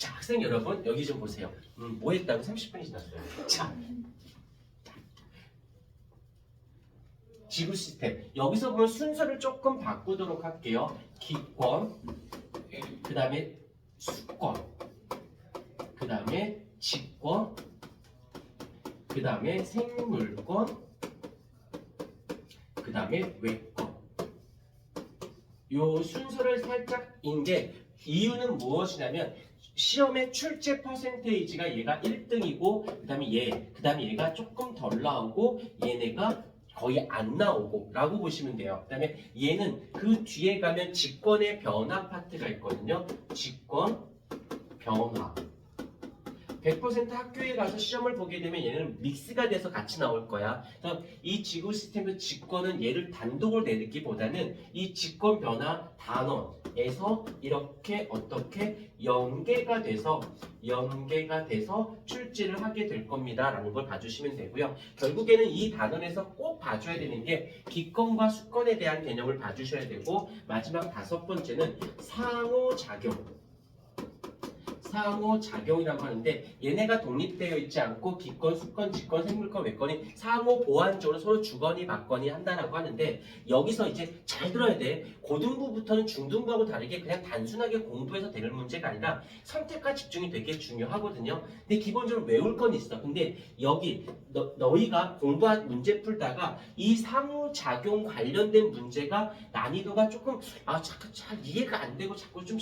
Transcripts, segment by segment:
자, 학생 여러분 여기 좀 보세요. 뭐 했다고 30분이 지났어요. 자, 지구 시스템. 여기서 보면 순서를 조금 바꾸도록 할게요. 기권, 그 다음에 수권, 그 다음에 직권, 그 다음에 생물권, 그 다음에 외권. 요 순서를 살짝 인게 이유는 무엇이냐면 시험의 출제 퍼센테이지가 얘가 1등이고 그 다음에 얘가 조금 덜 나오고 얘네가 거의 안 나오고 라고 보시면 돼요. 그 다음에 얘는 그 뒤에 가면 직권의 변화 파트가 있거든요. 직권, 변화. 100% 학교에 가서 시험을 보게 되면 얘는 믹스가 돼서 같이 나올 거야. 그래서 이 지구 시스템의 직권은 얘를 단독으로 내리기보다는 이 직권 변화 단원에서 이렇게 어떻게 연계가 돼서 출제를 하게 될 겁니다. 라는 걸 봐주시면 되고요. 결국에는 이 단원에서 꼭 봐줘야 되는 게 기권과 수권에 대한 개념을 봐주셔야 되고 마지막 5번째는 상호작용이라고 하는데 얘네가 독립되어 있지 않고 기권, 수권, 직권, 생물권, 외권이 상호 보완적으로 서로 주거니 받거니 한다라고 하는데 여기서 이제 잘 들어야 돼. 고등부부터는 중등부하고 다르게 그냥 단순하게 공부해서 되는 문제가 아니라 선택과 집중이 되게 중요하거든요. 근데 기본적으로 외울 건 있어. 근데 여기 너희가 공부한 문제 풀다가 이 상호작용 관련된 문제가 난이도가 조금 잠깐 잘 이해가 안 되고 자꾸 좀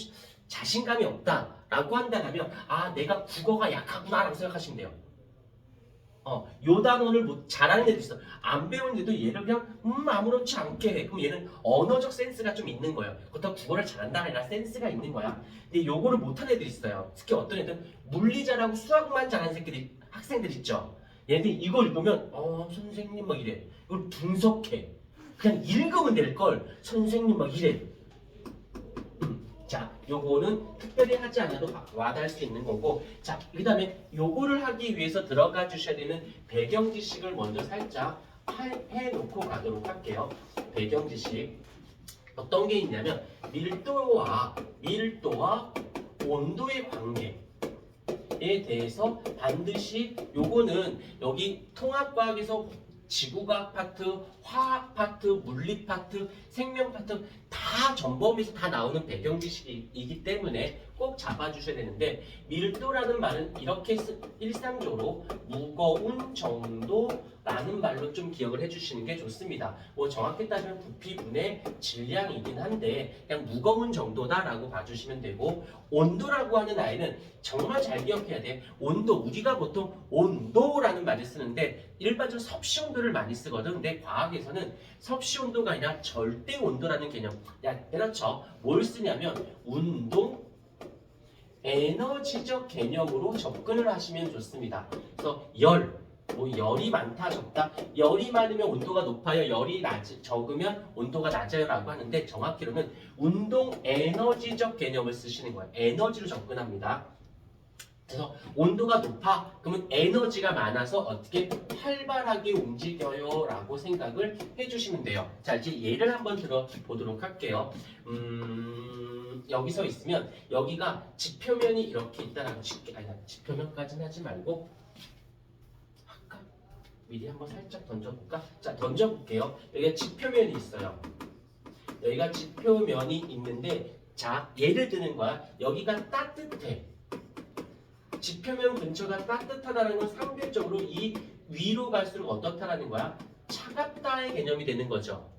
자신감이 없다라고 한다면 내가 국어가 약하구나 라고 생각하시면 돼요. 요 단어를 잘하는 애도 있어. 안 배우는데도 얘를 그냥 아무렇지 않게 해. 그럼 얘는 언어적 센스가 좀 있는 거예요. 그렇다고 국어를 잘한다가 아니라 센스가 있는 거야. 근데 요거를 못하는 애들 있어요. 특히 어떤 애들은 물리 잘하고 수학만 잘하는 학생들 있죠. 얘네들이 이거 읽으면 선생님 막 이래. 이걸 분석해. 그냥 읽으면 될 걸 선생님 막 이래. 자, 요거는 특별히 하지 않아도 와닿을 수 있는 거고, 자, 그 다음에 요거를 하기 위해서 들어가 주셔야 되는 배경 지식을 먼저 살짝 해놓고 가도록 할게요. 배경 지식. 어떤 게 있냐면 밀도와 온도의 관계에 대해서 반드시 요거는 여기 통합과학에서 지구과학 파트, 화학 파트, 물리 파트, 생명 파트 다 전범위에서 다 나오는 배경 지식이기 때문에 꼭 잡아주셔야 되는데 밀도라는 말은 이렇게 일상적으로 무거운 정도라는 말로 좀 기억을 해주시는 게 좋습니다. 정확히 따지면 부피분의 질량이긴 한데 그냥 무거운 정도다라고 봐주시면 되고 온도라고 하는 아이는 정말 잘 기억해야 돼. 온도, 우리가 보통 온도라는 말을 쓰는데 일반적으로 섭씨 온도를 많이 쓰거든. 근데 과학에서는 섭씨 온도가 아니라 절대 온도라는 개념. 그렇죠. 뭘 쓰냐면 운동, 에너지적 개념으로 접근을 하시면 좋습니다. 그래서 열이 많다 적다. 열이 많으면 온도가 높아요. 열이 적으면 온도가 낮아요 라고 하는데 정확히로는 운동 에너지적 개념을 쓰시는 거예요. 에너지로 접근합니다. 그래서 온도가 높아 그러면 에너지가 많아서 어떻게 활발하게 움직여요 라고 생각을 해주시면 돼요. 자, 이제 예를 한번 들어보도록 할게요. 여기서 있으면 여기가 지표면이 이렇게 있다라고 지표면까지는 하지 말고 미리 한번 살짝 던져볼까? 자, 던져볼게요. 여기가 지표면이 있어요. 여기가 지표면이 있는데 자, 예를 드는 거야. 여기가 따뜻해. 지표면 근처가 따뜻하다는 건 상대적으로 이 위로 갈수록 어떻다라는 거야? 차갑다의 개념이 되는 거죠.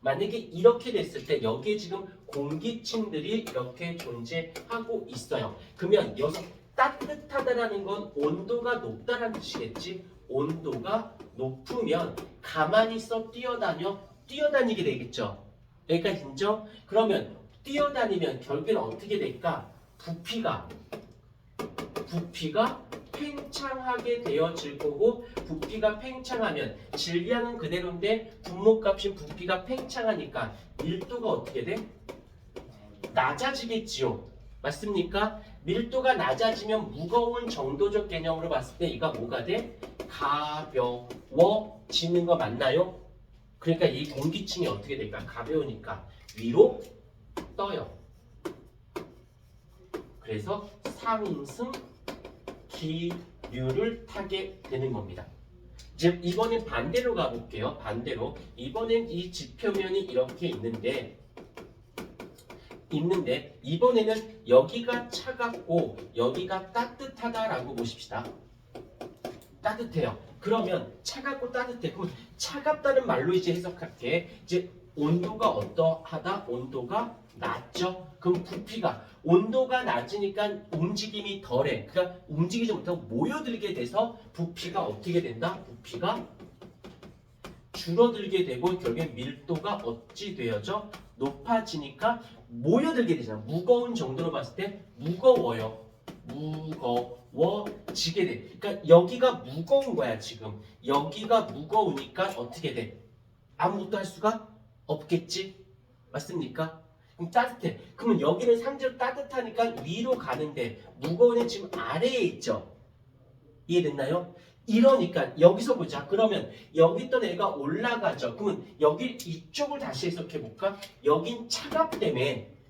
만약에 이렇게 됐을 때 여기에 지금 공기층들이 이렇게 존재하고 있어요. 그러면 여기서 따뜻하다라는 건 온도가 높다라는 뜻이겠지? 온도가 높으면 가만히 있어 뛰어다니게 되겠죠. 여기까지 인정? 그러면 뛰어다니면 결국에는 어떻게 될까? 부피가 팽창하게 되어질 거고 부피가 팽창하면 질량은 그대로인데 분모값인 부피가 팽창하니까 밀도가 어떻게 돼? 낮아지겠지요. 맞습니까? 밀도가 낮아지면 무거운 정도적 개념으로 봤을 때 이가 뭐가 돼? 가벼워지는 거 맞나요? 그러니까 이 공기층이 어떻게 될까? 가벼우니까 위로 떠요. 그래서 상승 기류를 타게 되는 겁니다. 이제 이번엔 반대로 가볼게요. 반대로 이번엔 이 지표면이 이렇게 있는데 이번에는 여기가 차갑고 여기가 따뜻하다라고 보십시다. 따뜻해요. 그러면 차갑고 따뜻해. 그럼 차갑다는 말로 이제 해석할게. 이제 온도가 어떠하다? 온도가 낮죠. 그럼 부피가 온도가 낮으니까 움직임이 덜해. 그러니까 움직이지 못하고 모여들게 돼서 부피가 어떻게 된다? 부피가 줄어들게 되고 결국에 밀도가 어찌 되어져? 높아지니까 모여들게 되잖아. 무거운 정도로 봤을 때 무거워요. 무거워지게 돼. 그러니까 여기가 무거운 거야 지금. 여기가 무거우니까 어떻게 돼? 아무것도 할 수가 없겠지? 맞습니까? 그럼 따뜻해. 그러면 여기는 상대로 따뜻하니까 위로 가는데 무거운 애 지금 아래에 있죠? 이해됐나요? 이러니까 여기서 보자. 그러면 여기 있던 애가 올라가죠. 그러면 여기 이쪽을 다시 해석해 볼까? 여긴 차갑다며.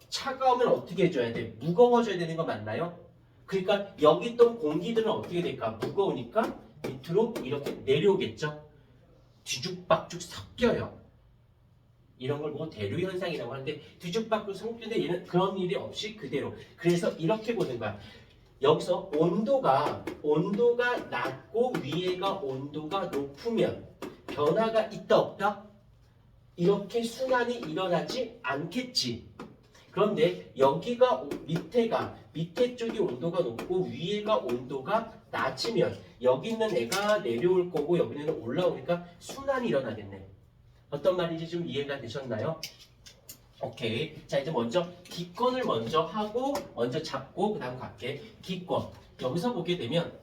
차가우면 어떻게 해줘야 돼? 무거워져야 되는 거 맞나요? 그러니까 여기 있던 공기들은 어떻게 될까? 무거우니까 밑으로 이렇게 내려오겠죠. 뒤죽박죽 섞여요. 이런 걸 보고 대류 현상이라고 하는데 뒤죽박죽 섞이는데 얘는 그런 일이 없이 그대로. 그래서 이렇게 보는 거야. 여기서 온도가 낮고 위에가 온도가 높으면 변화가 있다 없다? 이렇게 순환이 일어나지 않겠지. 그런데 여기가 밑에 쪽이 온도가 높고 위에가 온도가 낮으면 여기 있는 애가 내려올 거고 여기는 올라오니까 순환이 일어나겠네. 어떤 말인지 좀 이해가 되셨나요? 오케이. 자, 이제 먼저 기권을 먼저 하고 먼저 잡고 그 다음 갈게. 기권. 여기서 보게 되면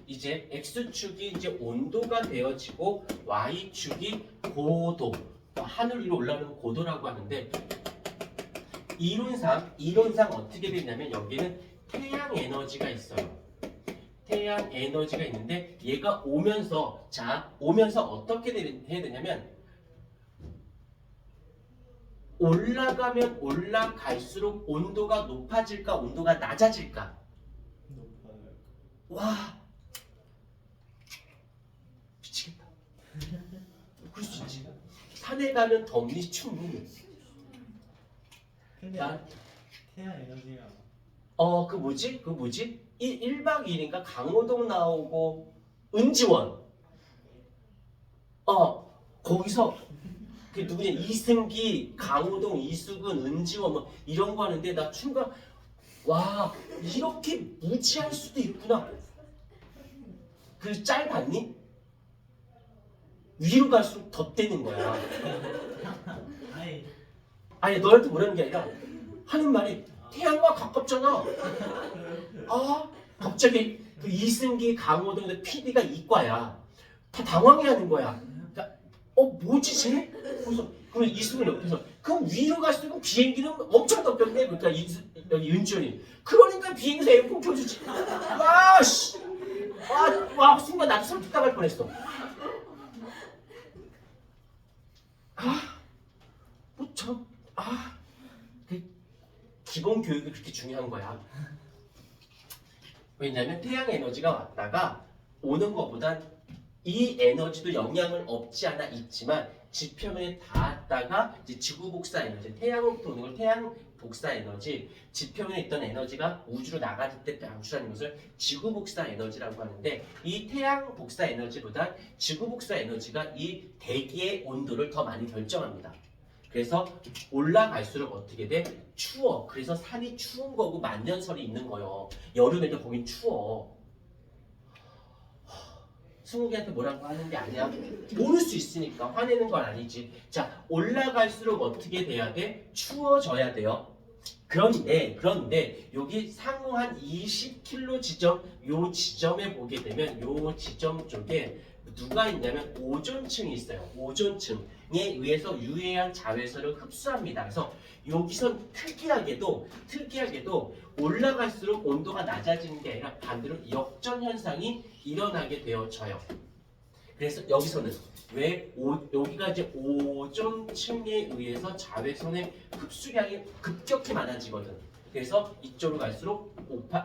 이제 X축이 이제 온도가 되어지고 Y축이 고도, 하늘 위로 올라오는 고도라고 하는데 이론상 어떻게 되냐면 여기는 태양 에너지가 있어요. 태양 에너지가 있는데 얘가 오면서 어떻게 해야 되냐면 올라가면 올라갈수록 온도가 높아질까 온도가 낮아질까? 높아요. 와 미치겠다. 그럴 수 있지. 산에 가면 덥니 춥니? 근데 태양 에너지가 그 뭐지? 1박 2일이니까 강호동 나오고 은지원 거기서 그 누구냐 이승기, 강호동, 이수근, 은지원 뭐 이런 거 하는데 나 순간 와 이렇게 무지할 수도 있구나. 그 짤 봤니? 위로 갈수록 덧대는 거야. 아니 너한테 뭐라는 게 아니라 하는 말이 태양과 가깝잖아. 갑자기 그 이승기, 강호동, PD가 이과야. 다 당황해하는 거야. 그러니까, 뭐지 쟤? 그래서 그럼 이승을 옆에서 그럼 위로 갈수록 비행기는 엄청 덥겠네. 그러니까 여기 윤지원이 그러니까 비행기에서 에어컨 켜주지. 와 순간 나도 설득당할 뻔했어. 기본 교육이 그렇게 중요한 거야. 왜냐면 태양 에너지가 왔다가 오는 것보단 이 에너지도 영향을 없지 않아 있지만 지표면에 닿았다가 이제 지구 복사 에너지, 태양으로부터 오는 걸 태양 복사 에너지, 지표면에 있던 에너지가 우주로 나갈 때 방출하는 것을 지구 복사 에너지라고 하는데 이 태양 복사 에너지보다 지구 복사 에너지가 이 대기의 온도를 더 많이 결정합니다. 그래서 올라갈수록 어떻게 돼? 추워. 그래서 산이 추운 거고 만년설이 있는 거예요. 여름에도 거긴 추워. 승욱이한테 뭐라고 하는 게 아니야. 모를 수 있으니까 화내는 건 아니지. 자, 올라갈수록 어떻게 돼야 돼? 추워져야 돼요. 그런데 여기 상호 한 20km 지점, 요 지점에 보게 되면 요 지점 쪽에 누가 있냐면 오존층이 있어요. 오존층에 의해서 유해한 자외선을 흡수합니다. 그래서 여기선 특이하게도 올라갈수록 온도가 낮아지는 게 아니라 반대로 역전 현상이 일어나게 되어져요. 그래서 여기서는 여기가 이제 오존층에 의해서 자외선의 흡수량이 급격히 많아지거든. 그래서 이쪽으로 갈수록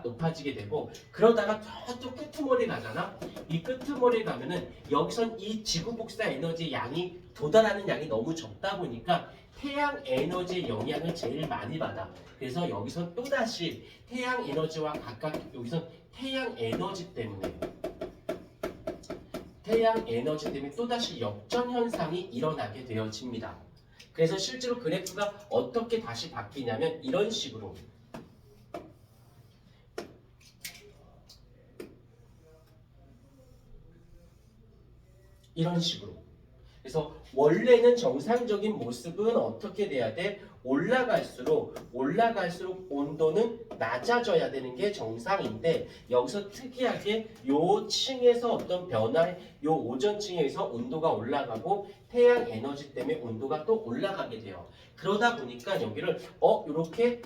높아지게 되고 그러다가 저쪽 끄트머리 가잖아. 이 끄트머리 가면은 여기선 이 지구 복사 에너지 양이 도달하는 양이 너무 적다 보니까 태양 에너지의 영향을 제일 많이 받아. 그래서 여기선 또다시 태양 에너지와 각각 여기선 태양 에너지 때문에 또다시 역전 현상이 일어나게 되어집니다. 그래서 실제로 그래프가 어떻게 다시 바뀌냐면 이런 식으로 그래서 원래는 정상적인 모습은 어떻게 돼야 돼? 올라갈수록 온도는 낮아져야 되는 게 정상인데 여기서 특이하게 요 층에서 어떤 변화에 요 오존층에서 온도가 올라가고 태양 에너지 때문에 온도가 또 올라가게 돼요. 그러다 보니까 여기를 이렇게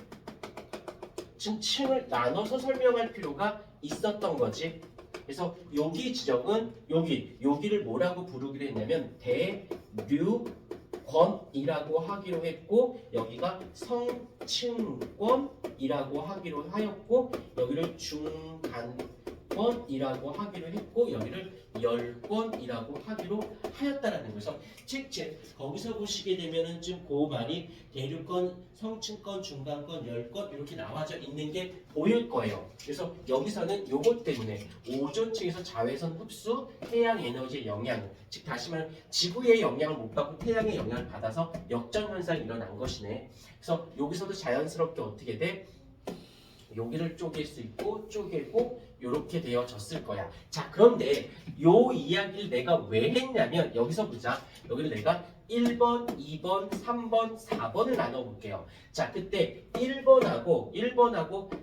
지금 층을 나눠서 설명할 필요가 있었던 거지. 그래서 여기 지점은 여기를 뭐라고 부르기로 했냐면 대류권이라고 하기로 했고 여기가 성층권이라고 하기로 하였고 여기를 중간권이라고 하기로 했고 여기를 열권이라고 하기로 하였다라는 거죠. 즉 거기서 보시게 되면은 지금 그 말이 대류권, 성층권, 중간권, 열권 이렇게 나와져 있는 게 보일 거예요. 그래서 여기서는 요것 때문에 오존층에서 자외선 흡수, 태양 에너지의 영향, 즉 다시 말하면 지구의 영향을 못 받고 태양의 영향을 받아서 역전 현상이 일어난 것이네. 그래서 여기서도 자연스럽게 어떻게 돼? 여기를 쪼갤 수 있고 쪼개고 이렇게 되어졌을 거야. 자, 그런데 요 이야기를 내가 왜 했냐면 여기서 보자. 여기를 내가 1번, 2번, 3번, 4번을 나눠볼게요. 자, 그때 1번하고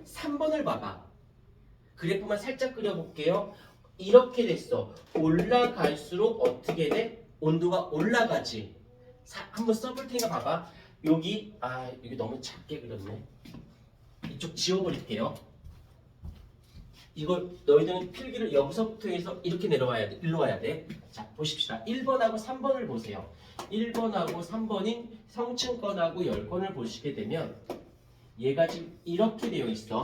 3번을 봐봐. 그래프만 살짝 그려볼게요. 이렇게 됐어. 올라갈수록 어떻게 돼? 온도가 올라가지. 한번 써볼 테니까 봐봐. 여기 너무 작게 그렸네. 이쪽 지워버릴게요. 이걸 너희들은 필기를 여기서부터 해서 이렇게 내려와야 돼. 일로 와야 돼. 자, 보십시다. 1번하고 3번을 보세요. 1번하고 3번인 성층권하고 열권을 보시게 되면 얘가 지금 이렇게 되어 있어.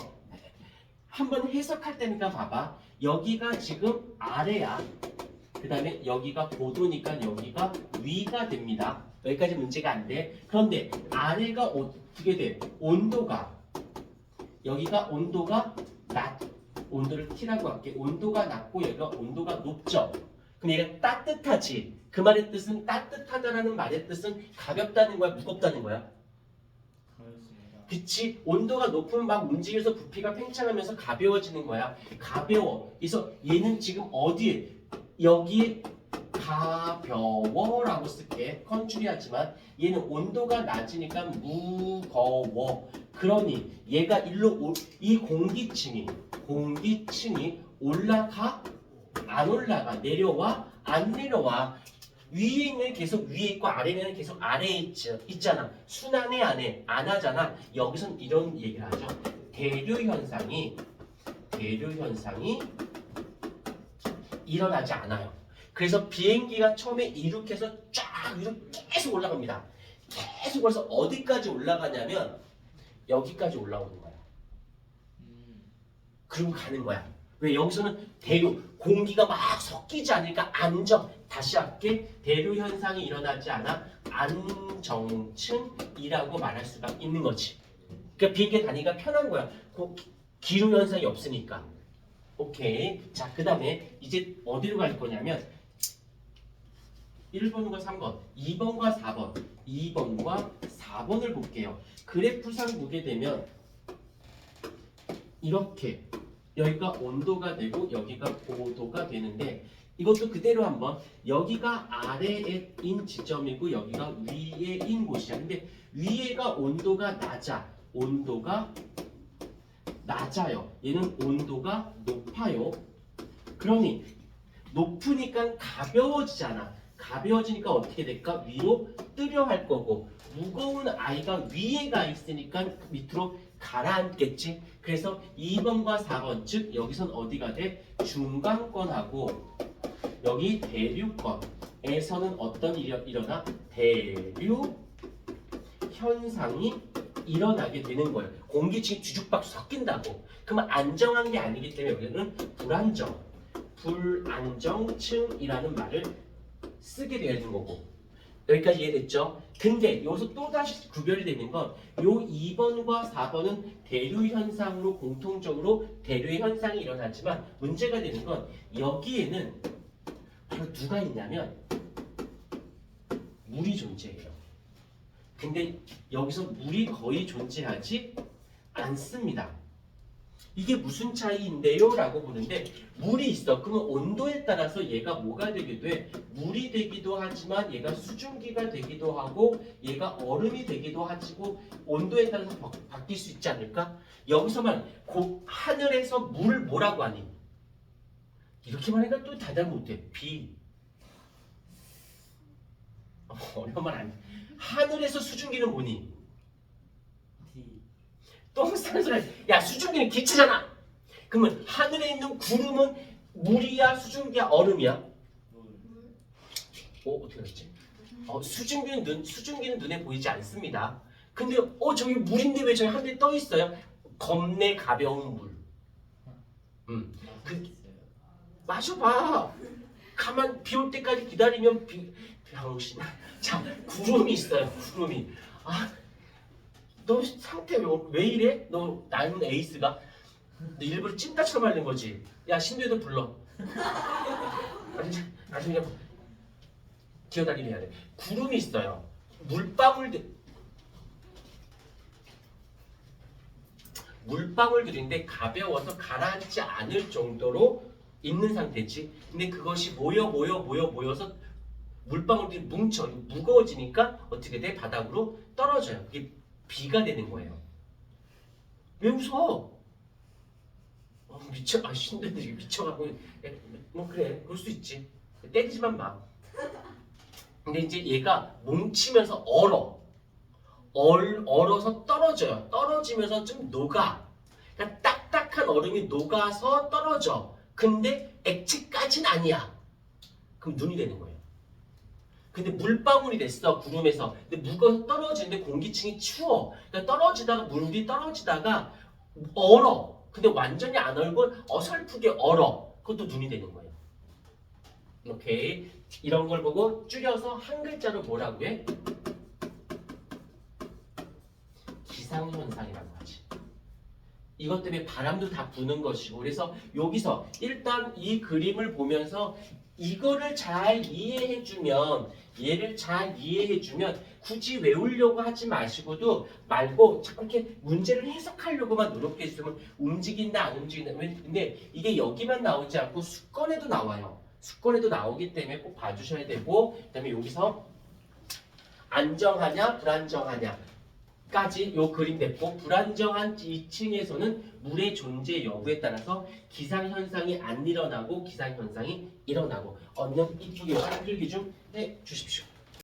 한번 해석할 때니까 봐봐. 여기가 지금 아래야. 그 다음에 여기가 고도니까 여기가 위가 됩니다. 여기까지 문제가 안 돼. 그런데 아래가 어떻게 돼? 여기가 온도가 온도를 T라고 할게. 온도가 낮고 여기가 온도가 높죠. 그럼 얘가 따뜻하지. 그 말의 뜻은 따뜻하다라는 말의 뜻은 가볍다는 거야, 무겁다는 거야? 그렇습니다. 그치? 온도가 높으면 막 움직여서 부피가 팽창하면서 가벼워지는 거야. 가벼워. 그래서 얘는 지금 어디에? 여기에 가벼워라고 쓸게. 컨츄리하지만 얘는 온도가 낮으니까 무거워. 그러니 얘가 이 공기층이 올라가? 안 올라가? 내려와? 안 내려와? 위에는 계속 위에 있고 아래는 계속 아래에 있잖아. 순환해 안 해? 안 하잖아. 여기선 이런 얘기를 하죠. 대류 현상이 일어나지 않아요. 그래서 비행기가 처음에 이륙해서 계속 올라갑니다. 계속 올라서 어디까지 올라가냐면 여기까지 올라오는 거야. 그리고 가는 거야. 왜? 여기서는 대류, 공기가 막 섞이지 않으니까 안정. 다시 할게. 대류 현상이 일어나지 않아 안정층이라고 말할 수가 있는 거지. 그러니까 비행기 다니기가 편한 거야. 기류 현상이 없으니까. 오케이. 자, 그 다음에 이제 어디로 갈 거냐면 1번과 3번, 2번과 4번을 볼게요. 그래프상 보게 되면 이렇게 여기가 온도가 되고 여기가 고도가 되는데 이것도 그대로 한번 여기가 아래인 지점이고 여기가 위에인 곳이야. 근데 위에가 온도가 낮아요. 얘는 온도가 높아요. 그러니 높으니까 가벼워지잖아. 가벼워지니까 어떻게 될까? 위로 뜨려 할 거고 무거운 아이가 위에 가 있으니까 밑으로 가라앉겠지. 그래서 2번과 4번 즉 여기선 어디가 돼? 중간권하고 여기 대류권에서는 어떤 일이 일어나? 대류 현상이 일어나게 되는 거예요. 공기층이 뒤죽박죽 섞인다고. 그러면 안정한 게 아니기 때문에 여기는 불안정층이라는 말을 쓰게 되는 거고. 여기까지 이해됐죠? 근데 여기서 또다시 구별이 되는 건 요 2번과 4번은 대류 현상으로 공통적으로 대류의 현상이 일어나지만 문제가 되는 건 여기에는 바로 누가 있냐면 물이 존재해요. 근데 여기서 물이 거의 존재하지 않습니다. 이게 무슨 차이인데요? 라고 보는데 물이 있어. 그러면 온도에 따라서 얘가 뭐가 되기도 해? 물이 되기도 하지만 얘가 수증기가 되기도 하고 얘가 얼음이 되기도 하고 온도에 따라서 바뀔 수 있지 않을까? 여기서만 하늘에서 물을 뭐라고 하니? 이렇게 말하니까 또 다들 못해. 비. 어려운 말 아니야. 하늘에서 수증기는 뭐니? D. 똥 싸는 소리. 야, 수증기는 기체잖아. 그러면 하늘에 있는 구름은 물이야, 수증기야, 얼음이야? 물. 어떻게 알았지? 수증기는 눈에 보이지 않습니다. 근데 저기 물인데 왜 저기 하늘에 떠 있어요? 겁내 가벼운 물. 맛있어요. 마셔봐. 가만 비 올 때까지 기다리면 병신. 자, 구름이 있어요. 구름이. 너 상태 왜 이래? 너 나는 에이스가? 너 일부러 찐따처럼 하는 거지. 야, 신도에도 불러. 아주 그냥 기어다니게 해야 돼. 구름이 있어요. 물방울들인데 가벼워서 가라앉지 않을 정도로 있는 상태지. 근데 그것이 모여서 물방울들이 무거워지니까 어떻게 돼? 바닥으로 떨어져요. 그게 비가 되는 거예요. 왜 웃어? 신들이 미쳐가고. 뭐 그래, 그럴 수 있지. 때리지만 마. 근데 이제 얘가 뭉치면서 얼어서 떨어져요. 떨어지면서 좀 녹아. 그러니까 딱딱한 얼음이 녹아서 떨어져. 근데 액체까지는 아니야. 그럼 눈이 되는 거예요. 근데 물방울이 됐어, 구름에서. 근데 무거워서 떨어지는데 공기층이 추워. 그러니까 물이 떨어지다가 얼어. 근데 완전히 안 얼고 어설프게 얼어. 그것도 눈이 되는 거예요. 오케이. 이런 걸 보고 줄여서 한 글자로 뭐라고 해? 기상현상이라고 하지. 이것 때문에 바람도 다 부는 것이고. 그래서 여기서 일단 이 그림을 보면서 이거를 잘 이해해주면, 얘를 잘 이해해주면 굳이 외우려고 하지 말고 자꾸 이렇게 문제를 해석하려고만 노력해주면 움직인다 안 움직인다. 근데 이게 여기만 나오지 않고 수권에도 나와요. 수권에도 나오기 때문에 꼭 봐주셔야 되고, 그 다음에 여기서 안정하냐 불안정하냐 까지 요 그림 됐고, 불안정한 2층에서는 물의 존재 여부에 따라서 기상현상이 안 일어나고 기상현상이 일어나고. 얼른 이쁘게 필기 좀 해주십시오.